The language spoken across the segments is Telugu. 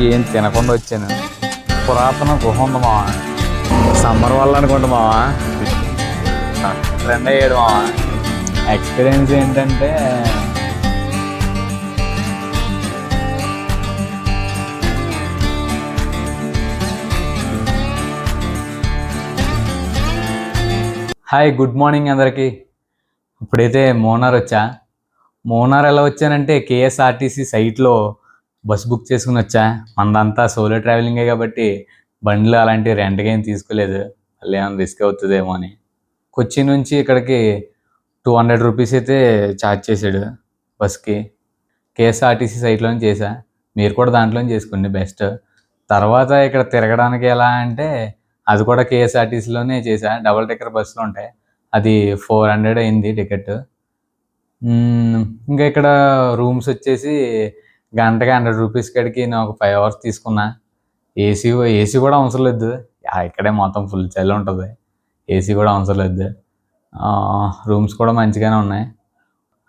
ఏం తినకుండా వచ్చాను. పురాతన గుహ ఉంది మావా. సమ్మర్ వల్ల అనుకుంటా మావా. ఫ్రెండ్ అయ్యాడు మావా. ఎక్స్పీరియన్స్ ఏంటంటే హాయ్, గుడ్ మార్నింగ్ అందరికీ. ఇప్పుడైతే మోనార్ వచ్చా. మోనార్ ఎలా వచ్చానంటే కేఎస్ఆర్టీసీ సైట్లో బస్ బుక్ చేసుకుని వచ్చా. మనదంతా సోలో ట్రావెలింగే కాబట్టి బండ్లు అలాంటి రెంట్గా ఏం తీసుకోలేదు. మళ్ళీ ఏమైనా రిస్క్ అవుతుందేమో అని. కొచ్చి నుంచి ఇక్కడికి 200 రూపీస్ అయితే ఛార్జ్ చేశాడు బస్కి. కేఎస్ఆర్టీసీ సైట్లోనే చేశా. మీరు కూడా దాంట్లోనే చేసుకోండి బెస్ట్. తర్వాత ఇక్కడ తిరగడానికి ఎలా అంటే అది కూడా కేఎస్ఆర్టీసీలోనే చేశా. డబల్ డెక్కర్ బస్సులు ఉంటాయి. అది 400 అయింది టికెట్. ఇంకా ఇక్కడ రూమ్స్ వచ్చేసి గంటకి 100 రూపీస్ కాడికి నేను ఒక 5 అవర్స్ తీసుకున్నా. ఏసీ కూడా అవసరం లేదు. ఇక్కడే మొత్తం ఫుల్ చలి ఉంటుంది. ఏసీ కూడా అవసరం లేదు. రూమ్స్ కూడా మంచిగానే ఉన్నాయి.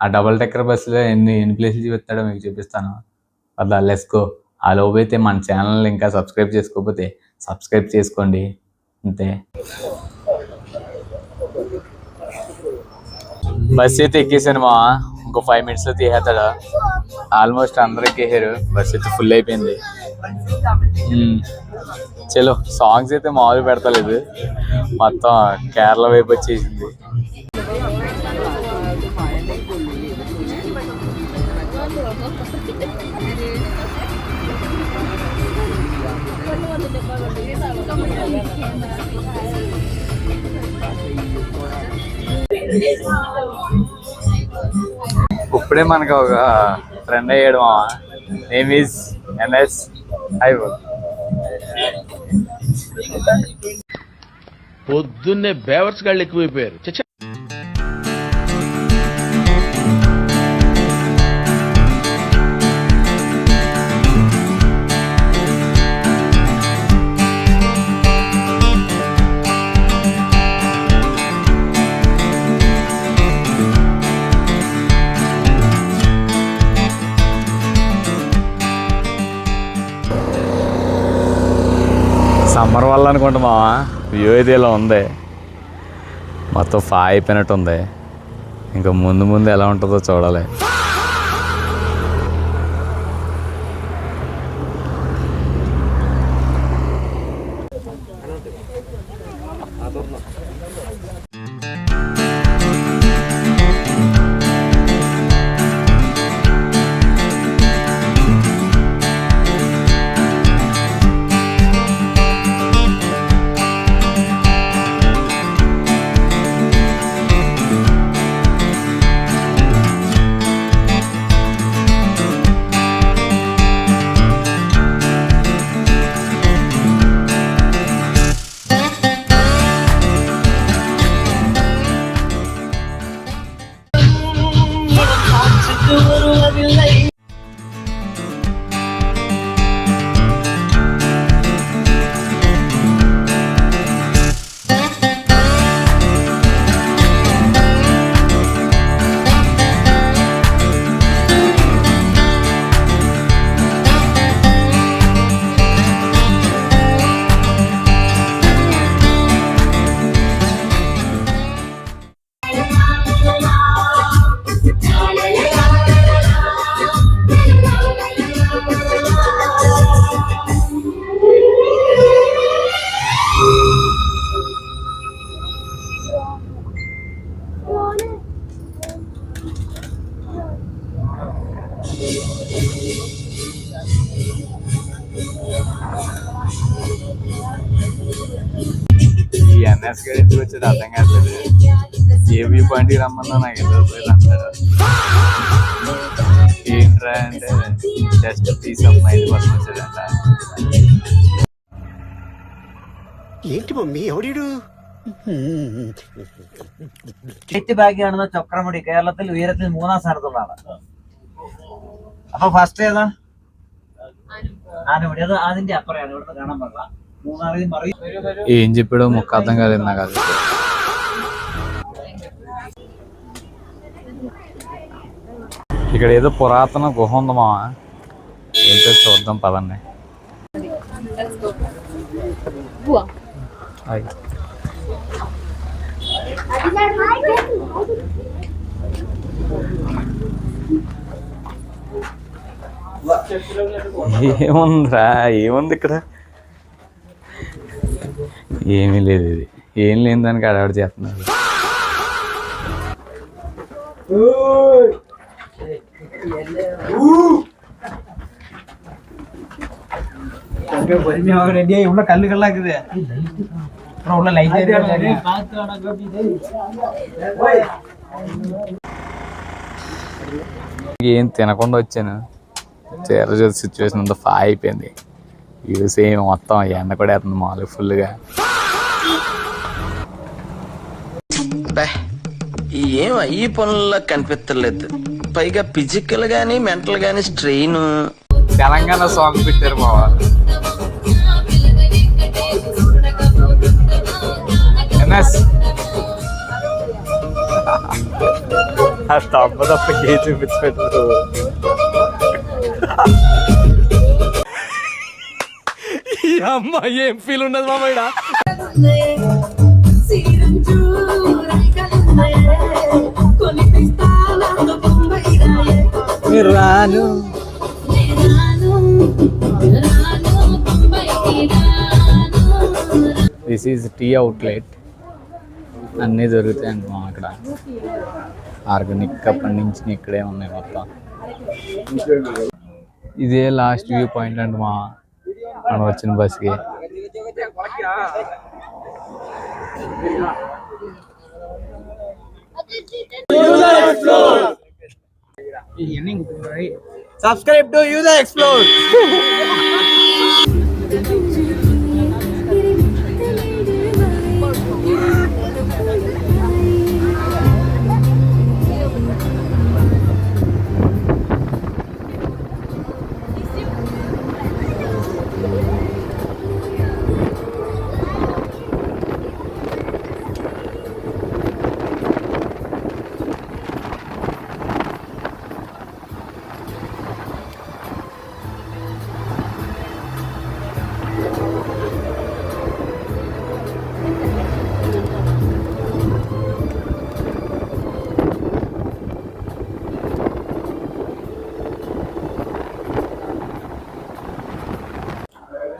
ఆ డబల్ డెక్కర్ బస్సులో ఎన్ని ప్లేసులు చూపిస్తాడో మీకు చూపిస్తాను. అలా లెట్స్ గో. ఆ లోపు అయితే మన ఛానల్ ఇంకా సబ్స్క్రైబ్ చేసుకోకపోతే సబ్స్క్రైబ్ చేసుకోండి. అంతే. బస్ అయితే ఎక్కేసాను మా. ఇంకో 5 minutesలో తీసేస్తాడు. ఆల్మోస్ట్ అందరూ ఎక్కేసారు. బస్ అయితే ఫుల్ అయిపోయింది. చలో, సాంగ్స్ అయితే మామూలు పెడతలేదు. మొత్తం కేరళ వైపు వచ్చేసింది. ఇప్పుడే మనకు ఒక ఫ్రెండ్ అయ్యాడు మావా. Name is NS. పొద్దున్నే బేవర్స్ గాళ్ళు ఎక్కువైపోయారు. సమ్మర్ వల్ల అనుకుంటా మావా. వ్యూ అయితే ఇలా ఉంది. మొత్తం అయిపోయినట్టు ఉంది. ఇంకా ముందు ఎలా ఉంటుందో చూడాలి. ఈ ఎన్ఎస్ గడి ఎందుకు వచ్చేది అర్థం కావట్లేదు. ఏ వ్యూ పాయింట్కి రమ్మన్నా నాకు ఎదురుపోయేది అంటారు. ఏంట్రా అంటే జస్ట్ పీస్ ఆఫ్ మైండ్ కోసం వచ్చేదంట. ఏంటి మమ్మీ ఎవడు ബാക്കിയാണെന്ന് ചക്രമുടി കേരളത്തിൽ ഉയരത്തിൽ 3-ാം സ്ഥാനത്തുള്ളതാണ്. അപ്പൊ ഫസ്റ്റ് ഏതാ? ആനമുടി. അത് അതിന്റെ അപ്പുറമാണ്. ഇവിടുത്തെ കാണാൻ പാടില്ല. മൂന്നാറിൽ മറി. ఏం చెప్పాడో ముక్క అర్థం కాలేదు నాకు. అది ఇక్కడ ఏదో పురాతన గుహ ఉంది మావా. ఏంటో చూద్దాం పదండి. Buah. హాయ్. ఏముందిరా, ఏముంది ఇక్కడ? ఏమీ లేదు. ఇది ఏం లేని దానికి అడవాడు చేస్తున్నారు. ரெடியா உள்ள கல்லு கல்லா இருக்குது அப்புறம் உள்ள லைட் ఏం తినకుండా వచ్చాను. చీర చూసి సిచ్యువేషన్ అంతా ఫా అయిపోయింది. యూస్ ఏమి మొత్తం ఎండ కూడా వేస్తుంది మామూలుగా ఫుల్గా. ఏం ఈ పనుల్లో కనిపించలేదు. పైగా ఫిజికల్ గానీ మెంటల్ గానీ స్ట్రెయిన్. తెలంగాణ సాంగ్ పెట్టారు మా వాళ్ళు. తప్ప ఏ చూపించు. అమ్మ ఏం ఫీల్ ఉండదు మామయ్య. మీరు రాను. This is T outlet. అన్నీ దొరుకుతాయండి మా అక్కడ. ఆర్గానిక్గా పండించిన ఇక్కడే ఉన్నాయి మొత్తం. ఇదే లాస్ట్ వ్యూ పాయింట్ అండి మనం వచ్చిన బస్కి. Subscribe to user explore.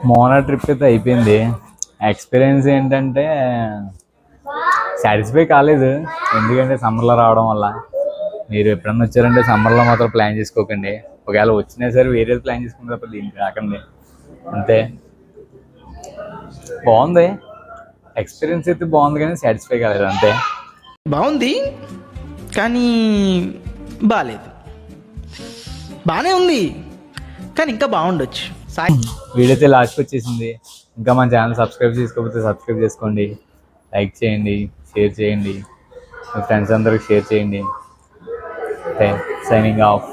Mona trip అయితే అయిపోయింది. ఎక్స్పీరియన్స్ ఏంటంటే సాటిస్ఫై కాలేదు. ఎందుకంటే సమ్మర్లో రావడం వల్ల. మీరు ఎప్పుడన్నా వచ్చారంటే సమ్మర్లో మాత్రం ప్లాన్ చేసుకోకండి. ఒకవేళ వచ్చినా సరే వేరే ప్లాన్ చేసుకున్న తప్ప దీనికి రాకండి. అంతే. బాగుంది, ఎక్స్పీరియన్స్ అయితే బాగుంది కానీ సాటిస్ఫై కాలేదు అంతే. బాగుంది కానీ బాగాలేదు. బాగానే ఉంది కానీ ఇంకా బాగుండొచ్చు. వీడియో అయితే లాస్ట్కి వచ్చేసింది. ఇంకా మన ఛానల్ సబ్స్క్రైబ్ చేసుకోకపోతే సబ్స్క్రైబ్ చేసుకోండి, లైక్ చేయండి, షేర్ చేయండి, మీ ఫ్రెండ్స్ అందరికి షేర్ చేయండి. Signing off.